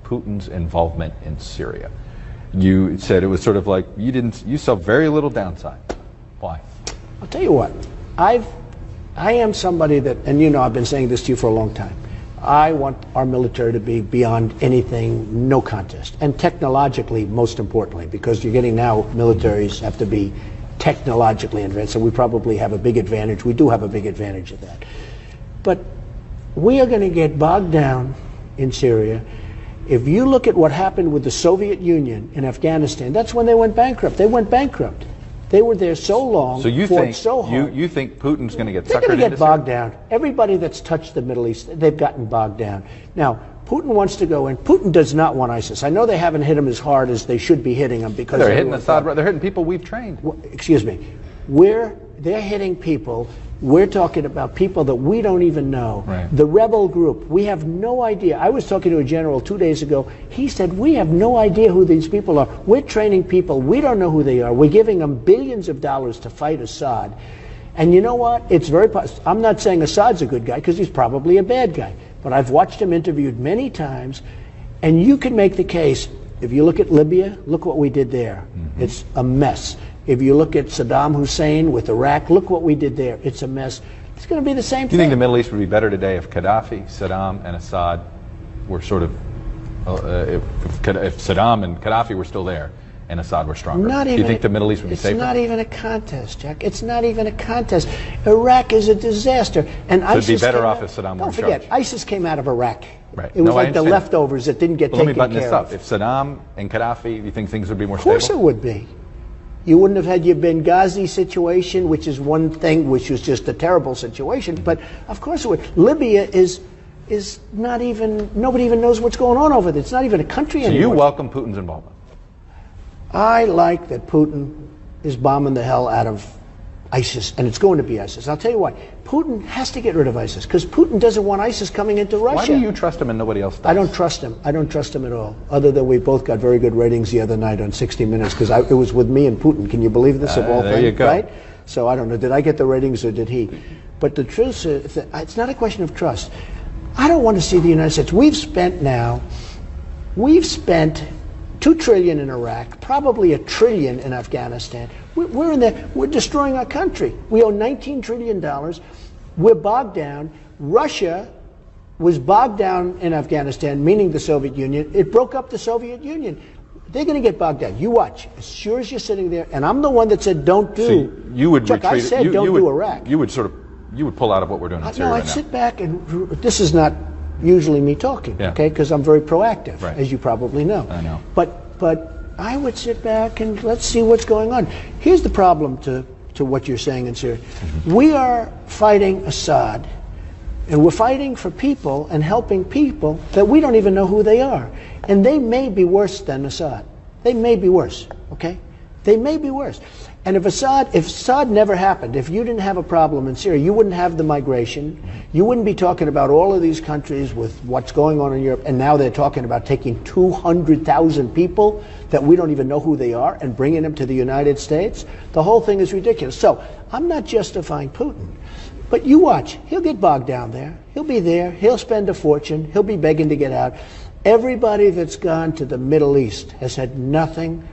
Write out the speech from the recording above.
Putin's involvement in Syria? You said it was sort of like you saw very little downside. Why? I'll tell you what, I am somebody that, and you know I've been saying this to you for a long time, I want our military to be beyond anything, no contest. And technologically, most importantly, because you're getting now, militaries have to be technologically advanced, so we probably have a big advantage. We do have a big advantage of that. But we are going to get bogged down in Syria. If you look at what happened with the Soviet Union in Afghanistan, that's when they went bankrupt. They went bankrupt. They were there so long, so you fought think, so hard. You think Putin's going to get suckered into They're going to get bogged Syria? down. Everybody that's touched the Middle East, they've gotten bogged down. Now, Putin wants to go in. Putin does not want ISIS. I know they haven't hit him as hard as they should be hitting him because they're hitting Assad. They're hitting people we've trained. Excuse me. They're hitting people. We're talking about people that we don't even know. Right. The rebel group, we have no idea. I was talking to a general 2 days ago. He said, we have no idea who these people are. We're training people. We don't know who they are. We're giving them billions of dollars to fight Assad. And you know what? It's very possible. I'm not saying Assad's a good guy because he's probably a bad guy. But I've watched him interviewed many times. And you can make the case, if you look at Libya, look what we did there. Mm-hmm. It's a mess. If you look at Saddam Hussein with Iraq, look what we did there. It's a mess. It's going to be the same thing. Do you think the Middle East would be better today if Gaddafi, Saddam, and Assad were sort of, if Saddam and Gaddafi were still there and Assad were stronger? Do you think the Middle East would be safer? It's not even a contest, Jack. It's not even a contest. Iraq is a disaster. And so it'd be better off if Saddam were in charge. Don't forget, ISIS came out of Iraq. Right. It was like the leftovers that didn't get taken care of. Let me button this up. If Saddam and Gaddafi, do you think things would be more stable? Of course it would be. You wouldn't have had your Benghazi situation, which is one thing, which was just a terrible situation. But of course it would. Libya is not even, nobody even knows what's going on over there. It's not even a country anymore. So you welcome Putin's involvement? I like that Putin is bombing the hell out of ISIS, and it's going to be ISIS. I'll tell you why. Putin has to get rid of ISIS, because Putin doesn't want ISIS coming into Russia. Why do you trust him and nobody else does? I don't trust him. I don't trust him at all. Other than we both got very good ratings the other night on 60 Minutes, because it was with me and Putin. Can you believe this, of all things? There you go. Right? So I don't know. Did I get the ratings or did he? But the truth is, it's not a question of trust. I don't want to see the United States. We've spent $2 trillion in Iraq, probably $1 trillion in Afghanistan. We're in there. We're destroying our country. We owe $19 trillion. We're bogged down. Russia was bogged down in Afghanistan, meaning the Soviet Union. It broke up the Soviet Union. They're going to get bogged down. You watch. As sure as you're sitting there, and I'm the one that said don't do. So you would Chuck, retreat. I said don't do Iraq. You would pull out of what we're doing in Syria No, right I'd now. sit back and this is not usually me talking, okay? Because I'm very proactive, right, as you probably know. I know. But I would sit back and let's see what's going on. Here's the problem to what you're saying in Syria. Mm-hmm. We are fighting Assad, and we're fighting for people and helping people that we don't even know who they are. And they may be worse than Assad. They may be worse, okay? They may be worse. And if Assad never happened, if you didn't have a problem in Syria, you wouldn't have the migration. You wouldn't be talking about all of these countries with what's going on in Europe. And now they're talking about taking 200,000 people that we don't even know who they are and bringing them to the United States. The whole thing is ridiculous. So I'm not justifying Putin. But you watch. He'll get bogged down there. He'll be there. He'll spend a fortune. He'll be begging to get out. Everybody that's gone to the Middle East has had nothing